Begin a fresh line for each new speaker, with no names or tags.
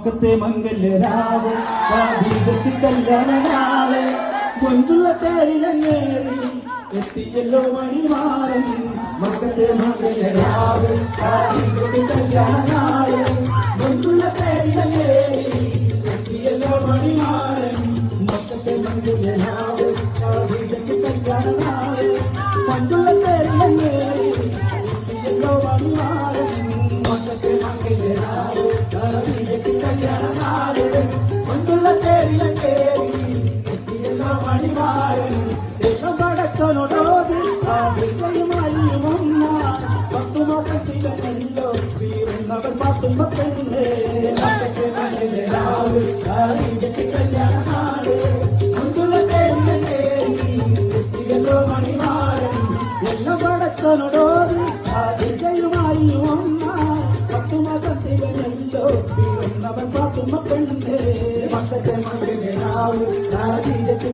മക്കത്തെ മംഗല്യരാവ് ഖദീജയ്ക്ക് കല്യാണനാള് കൊഞ്ചുള്ള തേരിലങ്ങേറി എത്തിയല്ലോ മണിമാരൻ മക്കത്തെ മംഗല്യരാവ് ഖദീജയ്ക്ക് കല്യാണനാള് കൊഞ്ചുള്ള തേരിലങ്ങേറി എത്തിയല്ലോ മണിമാരൻ മക്കത്തെ മംഗല്യരാവ് ഖദീജയ്ക്ക് കല്യാണനാള് കൊഞ്ചുള്ള തേരിലങ്ങേറി എത്തിയല്ലോ മണിമാരൻ മക്കത്തെ മംഗല്യരാവ് ഖദീജയ്ക്ക് കല്യാണനാള് കൊഞ്ചുള്ള തേരിലങ്ങേറി എത്തിയല്ലോ മണിമാരൻ പടക്കനോടോത് ആദ്യമായിമൊന്ന പത്തുമക്കത്തിലല്ലോ വീറുന്നവർ പത്തുമക്കല്ലേ മക്കത്തെ മംഗല്യരാവ് ഖദീജയ്ക്ക് കല്യാണനാള് കൊഞ്ചുള്ള തേരിലങ്ങേറി എത്തിയല്ലോ മണിമാരൻ എല്ലാം പടക്കനോടോത് ആദ്യമായിമൊന്ന പത്തുമക്കത്തിലല്ലോ വീറുന്നവർ പത്തുമക്കല്ലേ മക്കത്തെ മംഗല്യരാവ് ഖദീജയ്ക്ക്